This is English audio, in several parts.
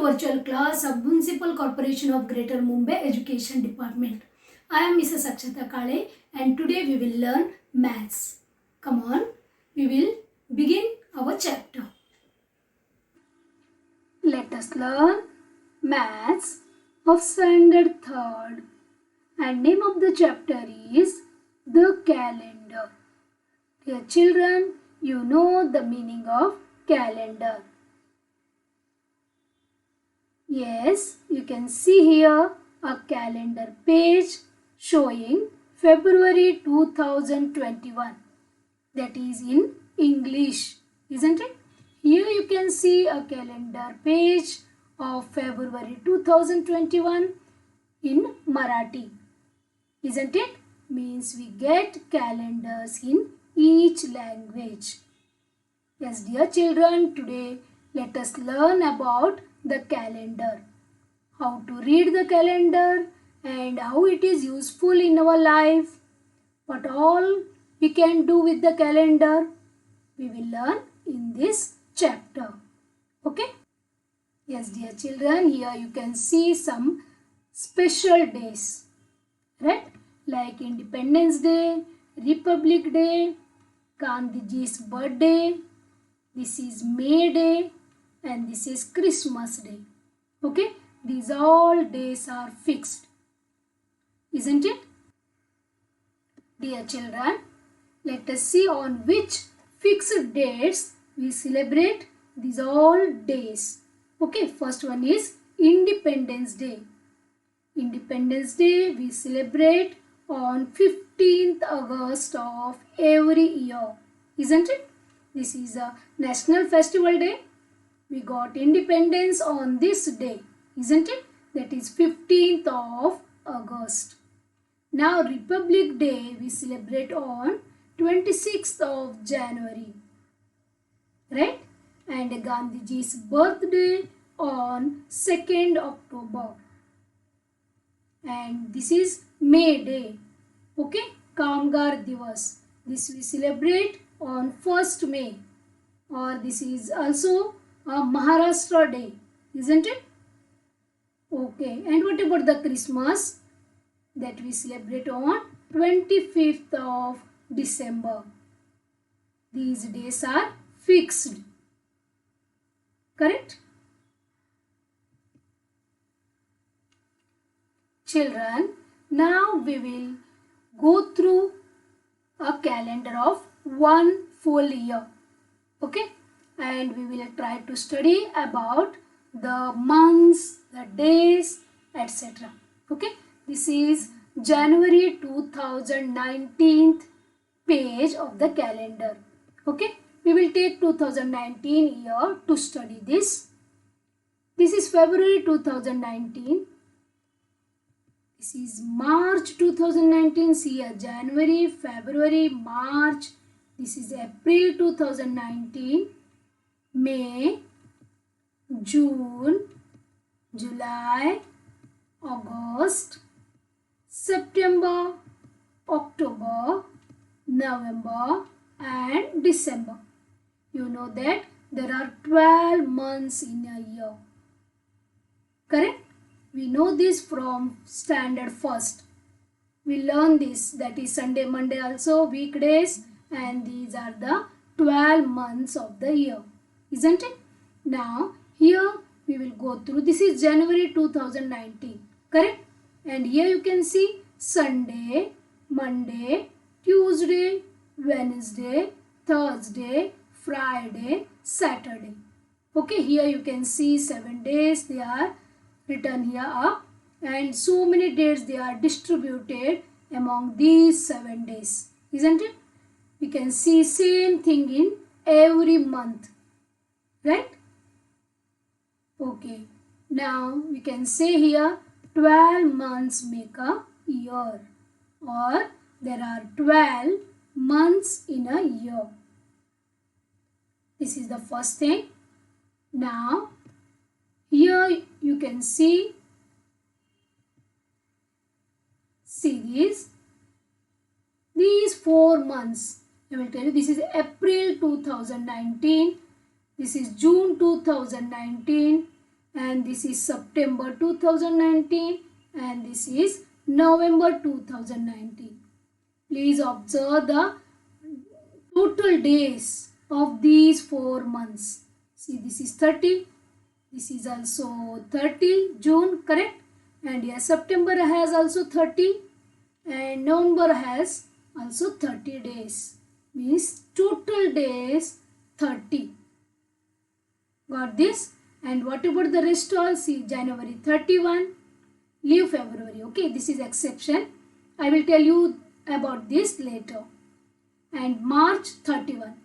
virtual class of Municipal Corporation of Greater Mumbai Education Department. I am Mrs. Akshata Kale and today we will learn maths. Come on, we will begin our chapter. Let us learn maths of standard 3rd and name of the chapter is the calendar. Dear children, you know the meaning of calendar. Yes, you can see here a calendar page showing February 2021. That is in English, isn't it? Here you can see a calendar page of February 2021 in Marathi. Isn't it? Means we get calendars in each language. Yes, dear children, today let us learn about the calendar. How to read the calendar and how it is useful in our life. What all we can do with the calendar, we will learn in this chapter. Okay? Yes, dear children, here you can see some special days. Right? Like Independence Day, Republic Day, Gandhiji's birthday. This is May Day and this is Christmas Day. Okay? These all days are fixed. Isn't it? Dear children, let us see on which fixed dates we celebrate these all days. Okay, first one is Independence Day. Independence Day we celebrate on 15th August of every year. Isn't it? This is a national festival day. We got independence on this day. Isn't it? That is 15th of August. Now Republic Day we celebrate on 26th of January. Right? And Gandhiji's birthday on 2nd October. And this is May Day. Okay? Kamgar Divas. This we celebrate on 1st May. Or this is also a Maharashtra Day. Isn't it? Okay. And what about the Christmas? That we celebrate on 25th of December. These days are fixed. Correct? Children, now we will go through a calendar of one full year. Okay? And we will try to study about the months, the days, etc. Okay? This is January 2019 page of the calendar. Okay? We will take 2019 year to study this. This is February 2019. This is March 2019. See here, January, February, March. This is April 2019. May, June, July, August, September, October, November and December. You know that there are 12 months in a year. Correct? We know this from standard first. We learn this, that is Sunday, Monday also, weekdays, and these are the 12 months of the year. Isn't it? Now, here we will go through. This is January 2019. Correct? And here you can see Sunday, Monday, Tuesday, Wednesday, Thursday, Friday, Saturday. Okay, here you can see 7 days they are written here up and so many days they are distributed among these 7 days. Isn't it? We can see same thing in every month. Right? Okay. Now we can say here 12 months make a year or there are 12 months in a year. This is the first thing. Now here you can see these 4 months. I will tell you, this is April 2019, this is June 2019 and this is September 2019 and this is November 2019. Please observe the total days of these 4 months. See, this is 30, this is also 30 June, correct? And here September has also 30 and November has also 30 days, means total days 30. Got this? And what about the rest all? See, January 31, leave February. Okay, this is exception. I will tell you about this later. And March 31.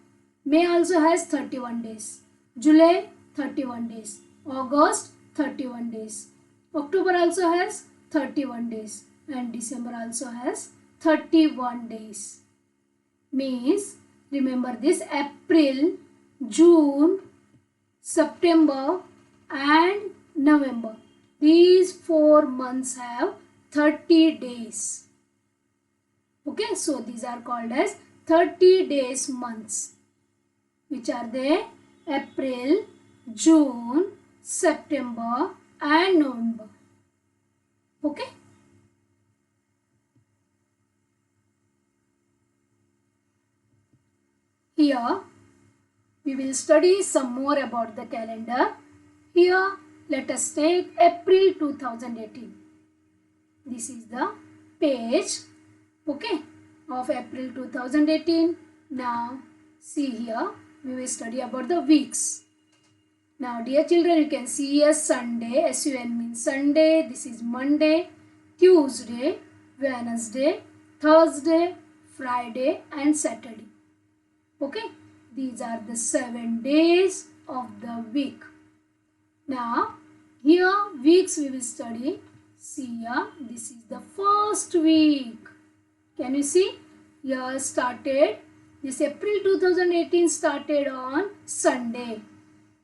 May also has 31 days. July 31 days. August 31 days. October also has 31 days. And December also has 31 days. Means, remember this, April, June, September and November. These 4 months have 30 days. Okay, so these are called as 30 days months. Which are they? April, June, September and November. Okay. Here we will study some more about the calendar. Here let us take April 2018. This is the page, okay, of April 2018. Now see here, we will study about the weeks. Now dear children, you can see here Sunday, S-U-N means Sunday, this is Monday, Tuesday, Wednesday, Thursday, Friday and Saturday. Okay, these are the 7 days of the week. Now here weeks we will study. See here, this is the first week. Can you see? Here started, this April 2018 started on Sunday.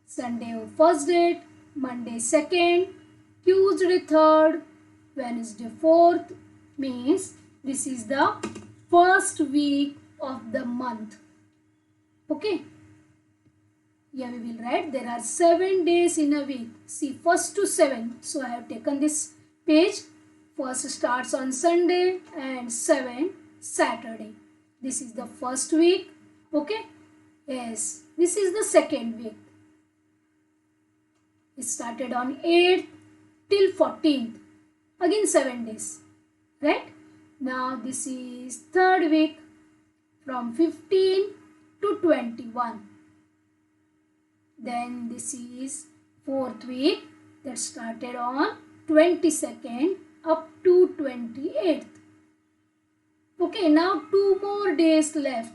Sunday first date, Monday second, Tuesday third, Wednesday fourth, means this is the first week of the month. Okay. Here we will write there are 7 days in a week. See, first to 7. So I have taken this page. First starts on Sunday and 7 Saturday. This is the first week. Okay. Yes. This is the second week. It started on 8th till 14th. Again 7 days. Right. Now this is third week from 15 to 21. Then this is fourth week that started on 22nd up to 28th. Okay, now 2 more days left.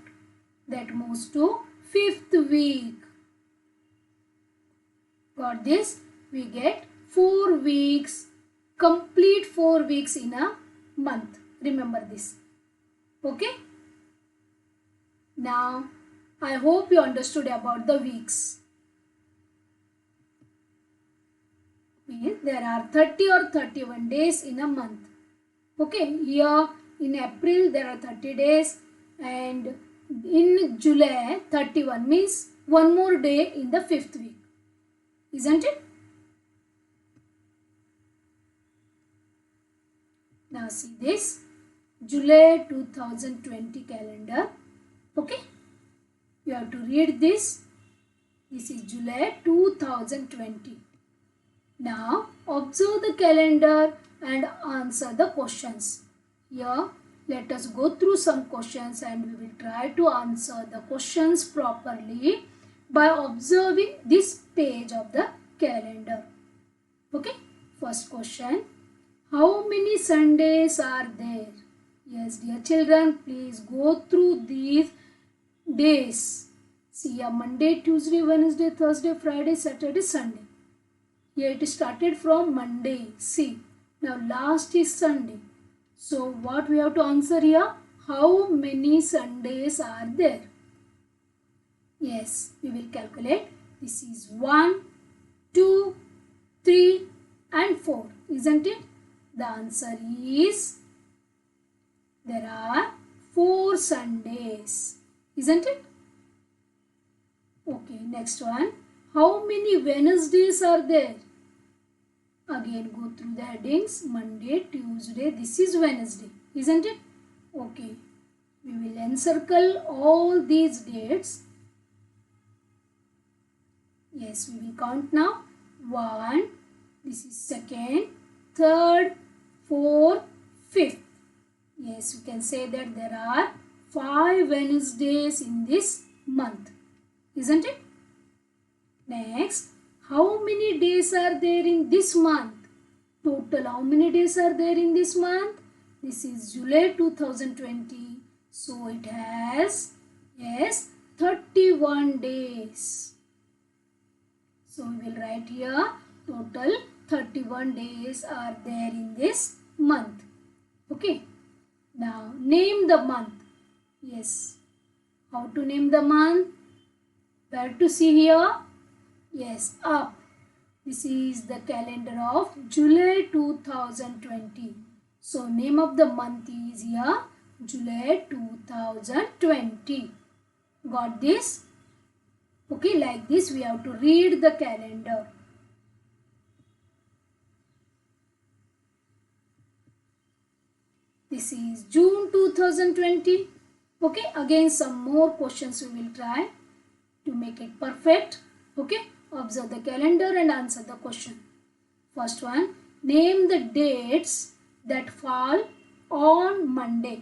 That moves to 5th week. Got this? We get 4 weeks, complete 4 weeks in a month. Remember this. Okay? Now, I hope you understood about the weeks. There are 30 or 31 days in a month. Okay, here in April there are 30 days and in July 31 means 1 more day in the 5th week. Isn't it? Now see this, July 2020 calendar. Okay, you have to read this. This is July 2020. Now observe the calendar and answer the questions. Here let us go through some questions and we will try to answer the questions properly by observing this page of the calendar. Okay, first question. How many Sundays are there? Yes, dear children, please go through these days. See here, Monday, Tuesday, Wednesday, Thursday, Friday, Saturday, Sunday. Here it started from Monday. See, now last is Sunday. So what we have to answer here? How many Sundays are there? Yes, we will calculate. This is 1, 2, 3 and 4. Isn't it? The answer is there are 4 Sundays. Isn't it? Okay, next one. How many Wednesdays are there? Again go through the headings. Monday, Tuesday, this is Wednesday, isn't it? Okay. We will encircle all these dates. Yes, we will count now. 1, this is 2nd, 3rd, 4th, 5th. Yes, we can say that there are 5 Wednesdays in this month, isn't it? Next, how many days are there in this month? Total, how many days are there in this month? This is July 2020. So it has, yes, 31 days. So we will write here total 31 days are there in this month. Okay. Now name the month. Yes. How to name the month? Where to see here? Yes, up. This is the calendar of July 2020. So name of the month is here July 2020. Got this? Okay, like this we have to read the calendar. This is June 2020. Okay, again some more questions we will try to make it perfect. Okay, observe the calendar and answer the question. First one, name the dates that fall on Monday.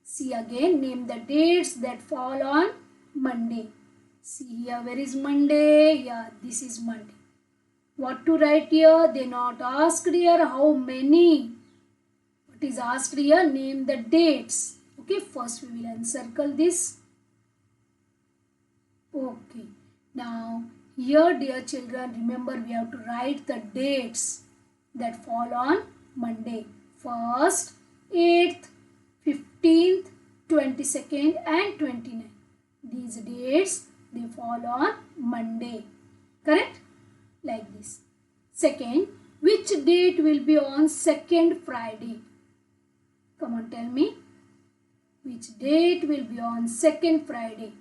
See again, name the dates that fall on Monday. See here, where is Monday? Yeah, this is Monday. What to write here? They not asked here how many. What is asked here? Name the dates. Okay, first we will encircle this. Okay. Now, here dear children, remember we have to write the dates that fall on Monday. 1st, 8th, 15th, 22nd and 29th. These dates, they fall on Monday. Correct? Like this. Second, which date will be on second Friday? Come on, tell me. Which date will be on second Friday?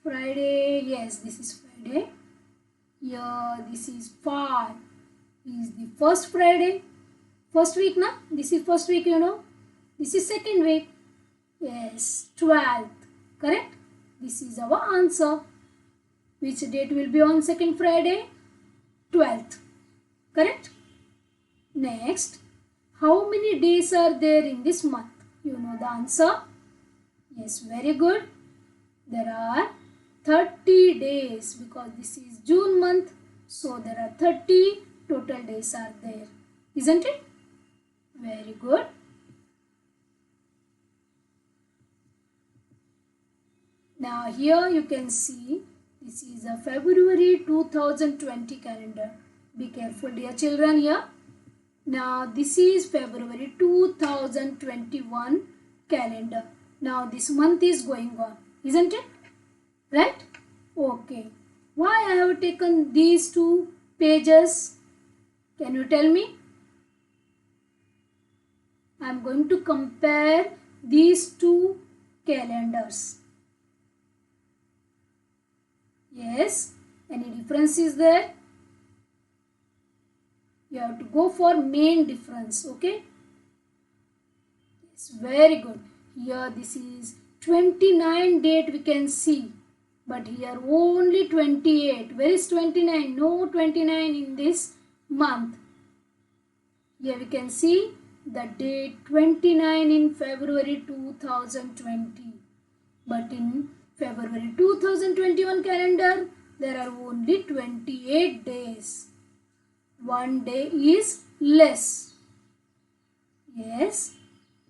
Friday, yes, this is Friday. Here, this is 5. Is the first Friday. First week, na? This is first week, you know. This is second week. Yes, 12th. Correct? This is our answer. Which date will be on second Friday? 12th. Correct? Next, how many days are there in this month? You know the answer? Yes, very good. There are 30 days because this is June month. So there are 30 total days are there. Isn't it? Very good. Now here you can see this is a February 2020 calendar. Be careful dear children here. Now this is February 2021 calendar. Now this month is going on, isn't it? Right? Okay. Why I have taken these two pages? Can you tell me? I am going to compare these two calendars. Yes. Any difference is there? You have to go for main difference. Okay. Yes, very good. Here this is 29 date we can see. But here only 28. Where is 29? No 29 in this month. Here we can see the date 29 in February 2020. But in February 2021 calendar, there are only 28 days. One day is less. Yes.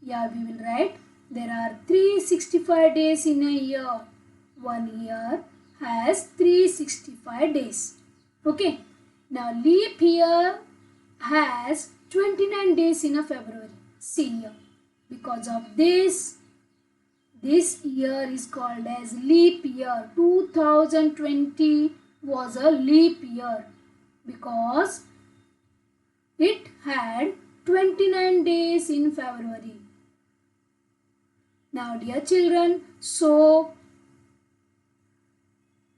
Yeah, we will write there are 365 days in a year. 1 year has 365 days. Okay. Now leap year has 29 days in a February. See here. Because of this year is called as leap year. 2020 was a leap year because it had 29 days in February. Now dear children, so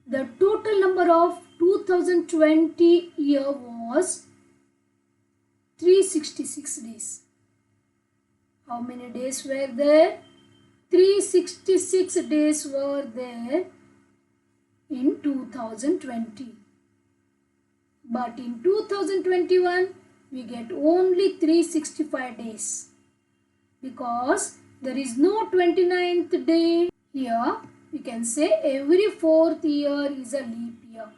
the total number of 2020 year was 366 days. How many days were there? 366 days were there in 2020. But in 2021, we get only 365 days. Because there is no 29th day here, we can say every 4th year is a leap year.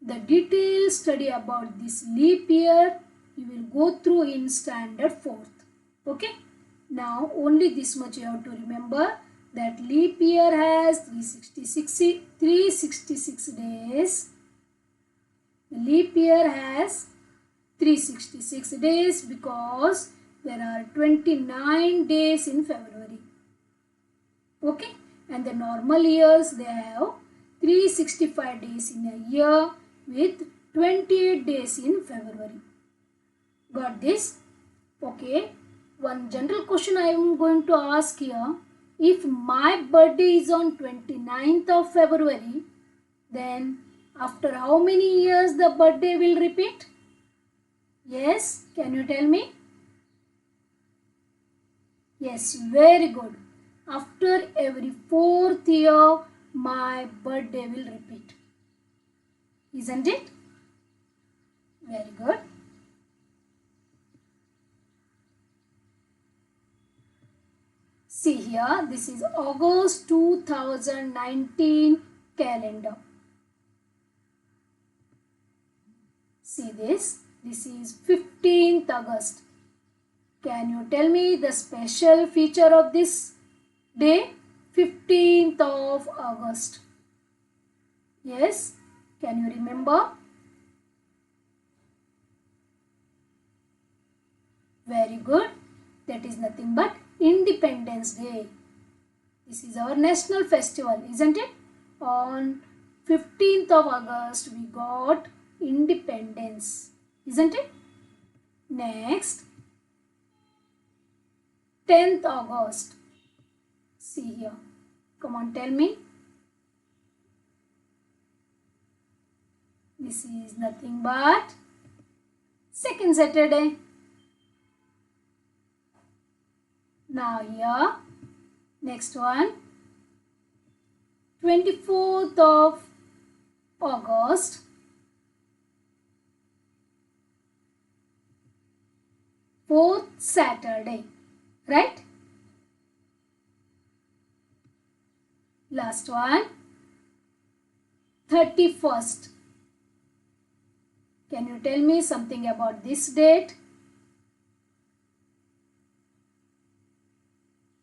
The detailed study about this leap year you will go through in standard 4th. Okay? Now only this much you have to remember, that leap year has 366 days. The leap year has 366 days because there are 29 days in February. Okay? And the normal years, they have 365 days in a year with 28 days in February. Got this? Okay. One general question I am going to ask here. If my birthday is on 29th of February, then after how many years the birthday will repeat? Yes, can you tell me? Yes, very good. After every 4th year, my birthday will repeat. Isn't it? Very good. See here, this is August 2019 calendar. See this is 15th August. Can you tell me the special feature of this day? 15th of August. Yes, can you remember? Very good. That is nothing but Independence Day. This is our national festival, isn't it? On 15th of August, we got independence, isn't it? Next, 10th August. See here. Come on, tell me. This is nothing but second Saturday. Now here, next one, 24th of August. Fourth Saturday, right? Last one, 31st. Can you tell me something about this date?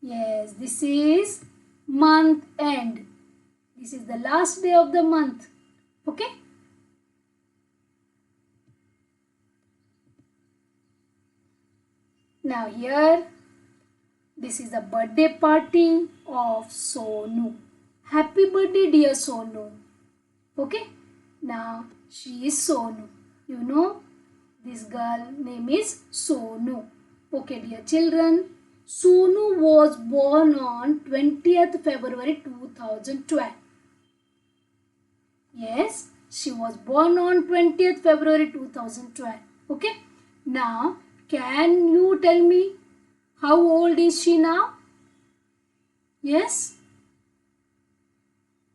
Yes, this is month end. This is the last day of the month. Okay? Now here, this is the birthday party of Sonu. Happy birthday, dear Sonu. Okay? Now, she is Sonu. You know, this girl name is Sonu. Okay, dear children. Sonu was born on 20th February 2012. Yes, she was born on 20th February 2012. Okay. Now, can you tell me how old is she now? Yes.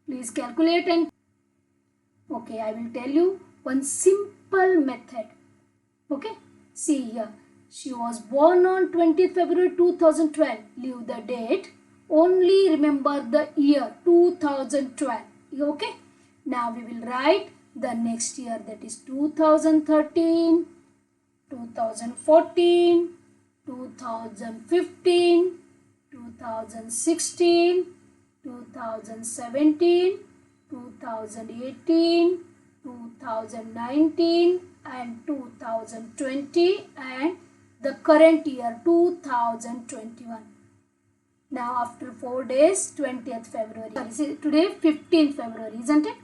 Please calculate and... Okay, I will tell you one simple method. Okay. See here. She was born on 20th February 2012. Leave the date. Only remember the year 2012. Okay. Now we will write the next year, that is 2013, 2014, 2015, 2016, 2017, 2018, 2019 and 2020 and the current year 2021. Now after 4 days, 20th February. Sorry, today 15th February, isn't it?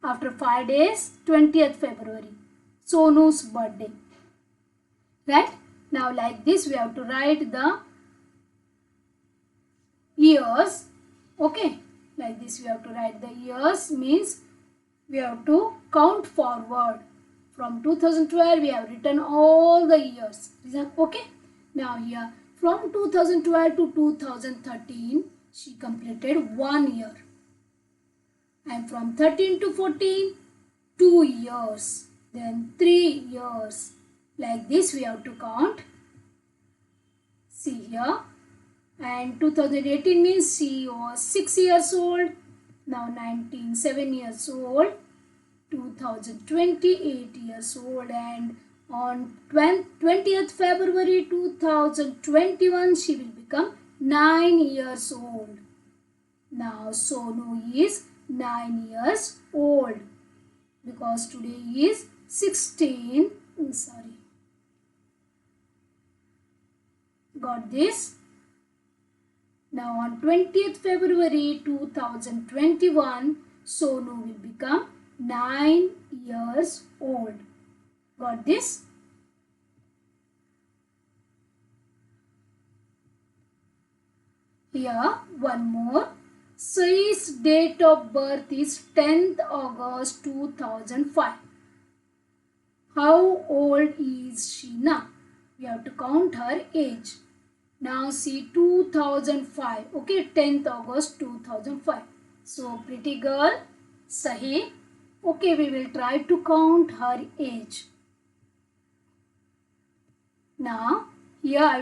After 5 days, 20th February. Sonu's birthday. Right? Now like this we have to write the years. Okay? Like this we have to write the years, means we have to count forward From 2012 we have written all the years. Okay. Now here from 2012 to 2013 she completed 1 year. And from 13 to 14 2 years. Then 3 years. Like this we have to count. See here. And 2018 means she was 6 years old. Now 19, 7 years old. 2020, 8 years old. And on 20th February 2021 she will become 9 years old. Now Sonu is 9 years old because today is 16. Sorry. Got this? Now on 20th February 2021 Sonu will become 9 years old. Got this? Here one more. Sai's date of birth is 10th August 2005. How old is she now? We have to count her age. Now see 2005. Okay, 10th August 2005. So pretty girl, Sahi. Okay, we will try to count her age. Now here I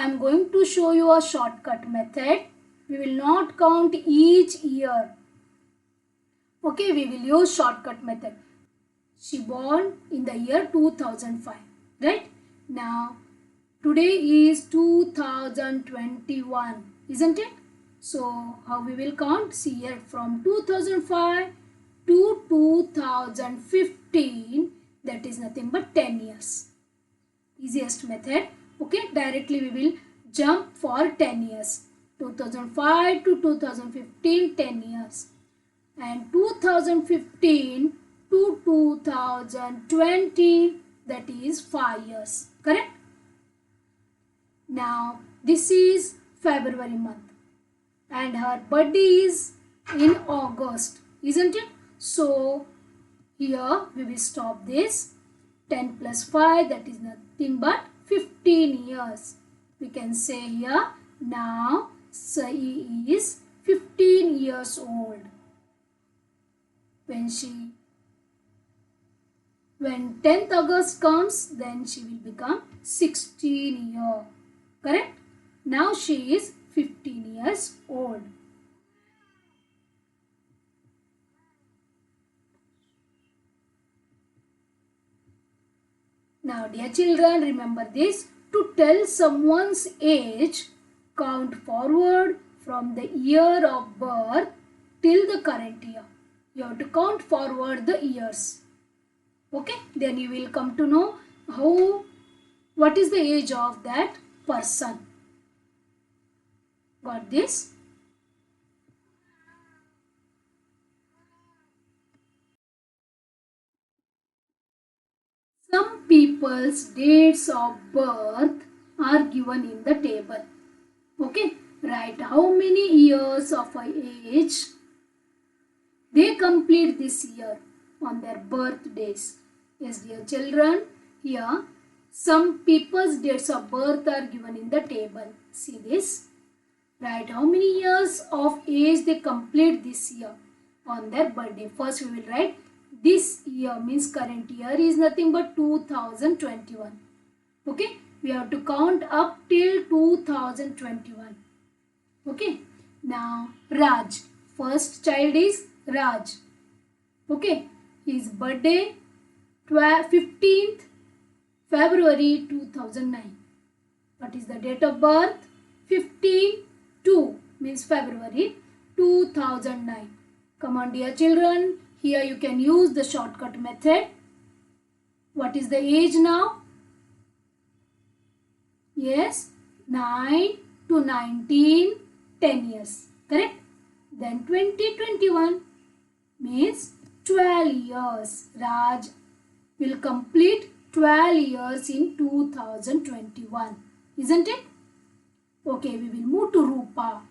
am going to show you a shortcut method. We will not count each year. Okay, we will use shortcut method. She born in the year 2005. Right? Now today is 2021. Isn't it? So how we will count? See here from 2005 to 2015. That is nothing but 10 years. Easiest method. Okay, directly we will jump for 10 years. 2005 to 2015, 10 years. And 2015 to 2020, that is 5 years. Correct? Now, this is February month. And her birthday is in August. Isn't it? So, here we will stop this. 10 plus 5, that is nothing but 15 years. We can say here, now Sai is 15 years old. When 10th August comes, then she will become 16 years. Correct? Now she is 15 years old. Now dear children, remember this. To tell someone's age, count forward from the year of birth till the current year. You have to count forward the years. Okay, then you will come to know what is the age of that person. Got this? Some people's dates of birth are given in the table. Okay, write how many years of age they complete this year on their birthdays. Yes, dear children, here some people's dates of birth are given in the table. See this? Write how many years of age they complete this year on their birthday. First we will write this year, means current year is nothing but 2021. Okay, we have to count up till 2021. Okay, now Raj, first child is Raj. Okay, his birthday 15th February 2009. What is the date of birth? 15/2 means February 2009. Come on dear children, here you can use the shortcut method. What is the age now? Yes, 9 to 19, 10 years. Correct? Then 2021 means 12 years. Raj will complete 12 years in 2021. Isn't it? Okay, we will move to Rupa.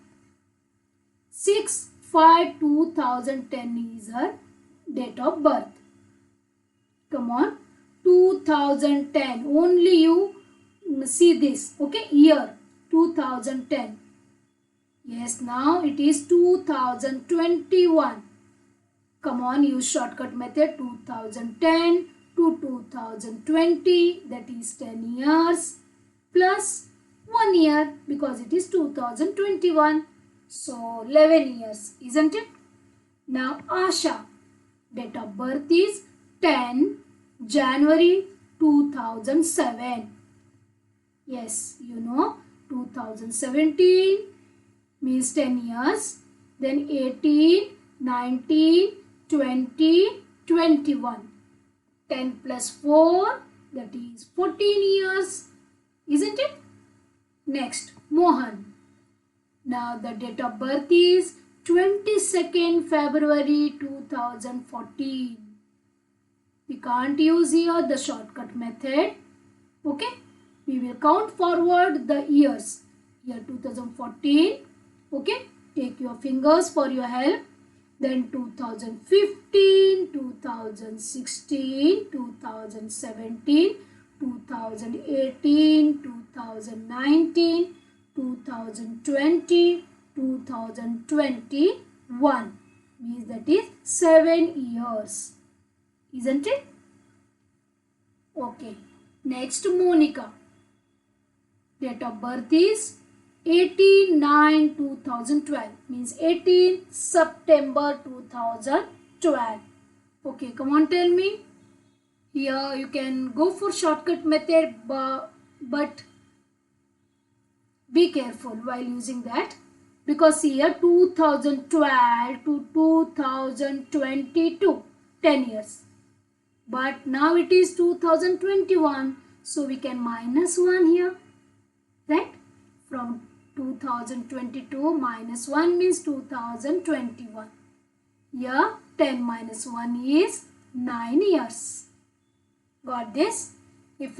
6/5/2010 is her date of birth. Come on. 2010. Only you see this. Okay. Year. 2010. Yes. Now it is 2021. Come on. Use shortcut method. 2010 to 2020. That is 10 years. Plus 1 year. Because it is 2021. So 11 years. Isn't it? Now Asha. Date of birth is 10 January 2007. Yes, you know 2017 means 10 years. Then 18, 19, 20, 21. 10 plus 4, that is 14 years. Isn't it? Next, Mohan. Now the date of birth is 22nd February 2014. We can't use here the shortcut method. Okay. We will count forward the years. Year 2014. Okay. Take your fingers for your help. Then 2015, 2016, 2017, 2018, 2019, 2020, 2021. Means that is 7 years. Isn't it? Okay. Next, Monica. Date of birth is 18/9/2012. Means 18 September 2012. Okay, come on, tell me. Here you can go for shortcut method, but be careful while using that. Because here 2012 to 2022. 10 years. But now it is 2021. So we can minus 1 here. Right? From 2022 minus 1 means 2021. Here 10 minus 1 is 9 years. Got this? If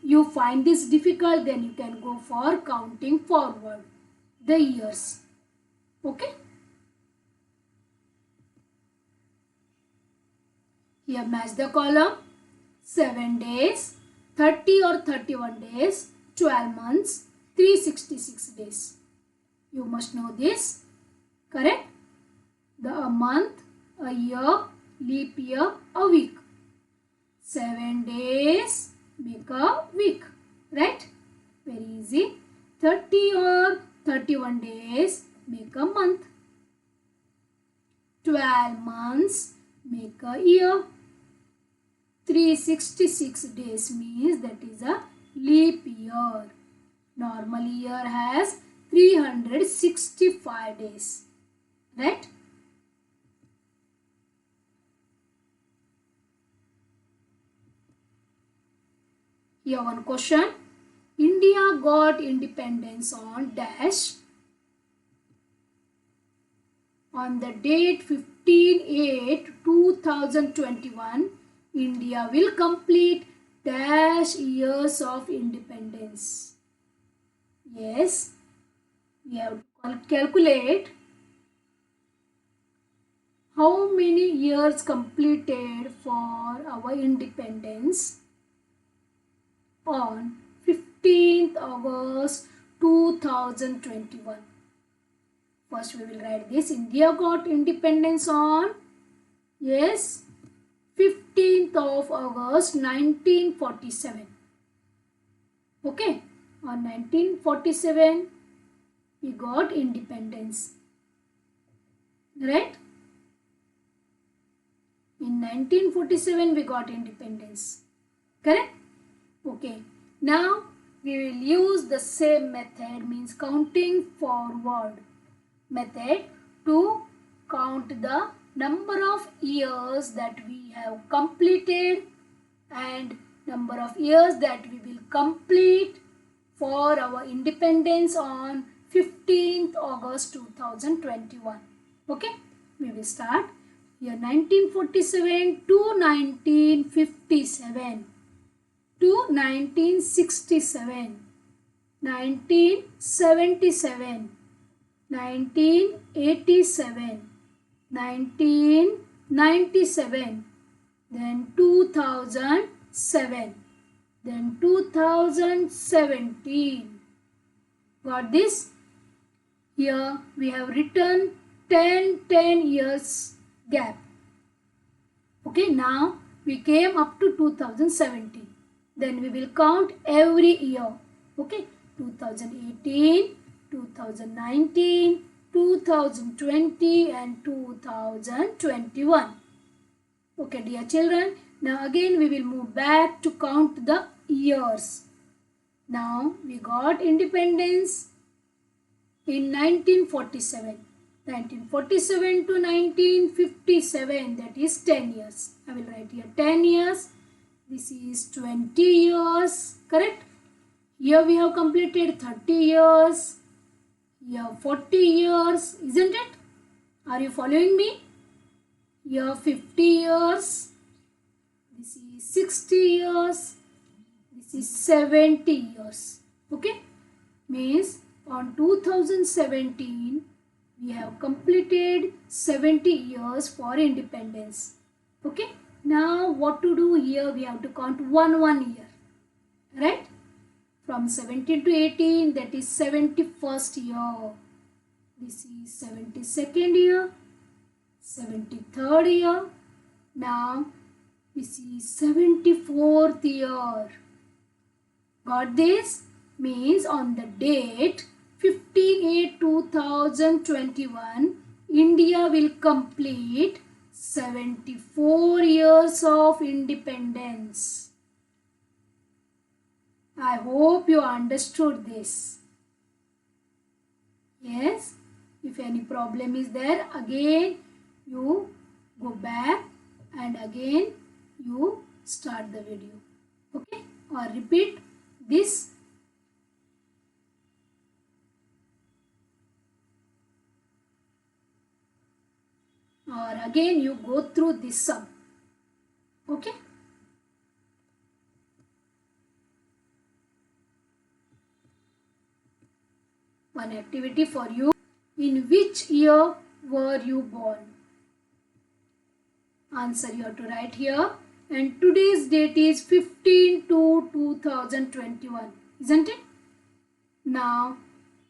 you find this difficult, then you can go for counting forward the years. Okay? Here match the column. 7 days, 30 or 31 days, 12 months, 366 days. You must know this. Correct? A month, a year, leap year, a week. 7 days make a week. Right? Very easy. 30 or 31 days make a month. 12 months make a year. 366 days means that is a leap year. Normal year has 365 days. Right? Here one question. India got independence on dash. On the date 15/8/2021, India will complete dash years of independence. Yes, we have to calculate how many years completed for our independence on 15th August 2021. First we will write this. India got independence on, yes, 15th of August 1947. Okay. On 1947 we got independence. Right? In 1947 we got independence. Correct? Okay. Now we will use the same method, means counting forward method, to count the number of years that we have completed and number of years that we will complete for our independence on 15th August 2021. Okay, we will start here 1947 to 1957 to 1967, 1977, 1987, 1997, then 2007, then 2017. Got this? Here we have written 10 years gap. Okay, now we came up to 2017. Then we will count every year. Okay, 2018, 2019, 2020 and 2021. Okay, dear children, now again we will move back to count the years. Now we got independence in 1947. 1947 to 1957, that is 10 years. I will write here 10 years. This is 20 years, correct? Here we have completed 30 years. Here 40 years, isn't it? Are you following me? Here 50 years. This is 60 years. This is 70 years. Okay? Means on 2017, we have completed 70 years for independence. Okay? Now what to do here? We have to count one year. Right? From 17 to 18, that is 71st year. This is 72nd year. 73rd year. Now this is 74th year. Got this? Means on the date 15/8/2021, India will complete 74 years of independence. I hope you understood this. Yes? If any problem is there, again you go back and again you start the video. Okay? Or repeat this. Or again you go through this sum. Okay? One activity for you. In which year were you born? Answer you have to write here. And today's date is 15/2/2021. Isn't it? Now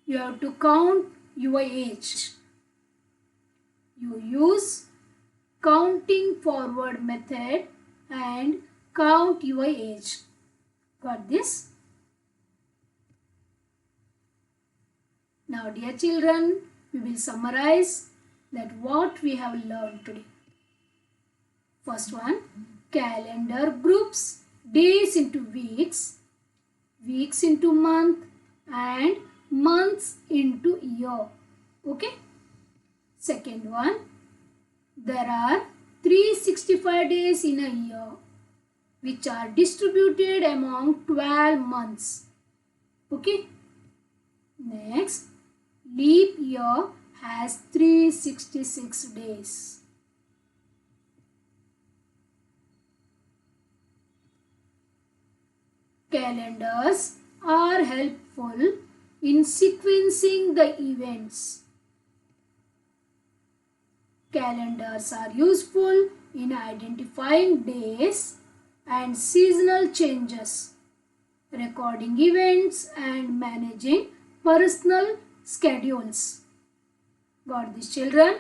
you have to count your age. You use counting forward method and count your age. Got this? Now dear children, we will summarize that what we have learned today. First one, calendar groups days into weeks, weeks into month and months into year. Okay? Second one, there are 365 days in a year which are distributed among 12 months. Okay? Next, leap year has 366 days. Calendars are helpful in sequencing the events. Calendars are useful in identifying days and seasonal changes, recording events and managing personal schedules. Got this, children?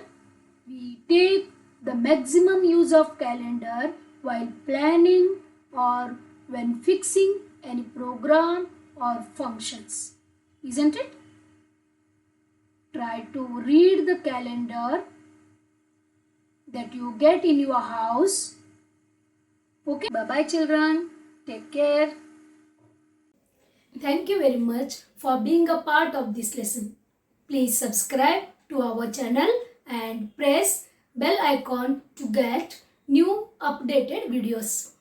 We take the maximum use of calendar while planning or when fixing any program or functions. Isn't it? Try to read the calendar that you get in your house. Okay? Bye-bye, children. Take care. Thank you very much for being a part of this lesson. Please subscribe to our channel and press bell icon to get new updated videos.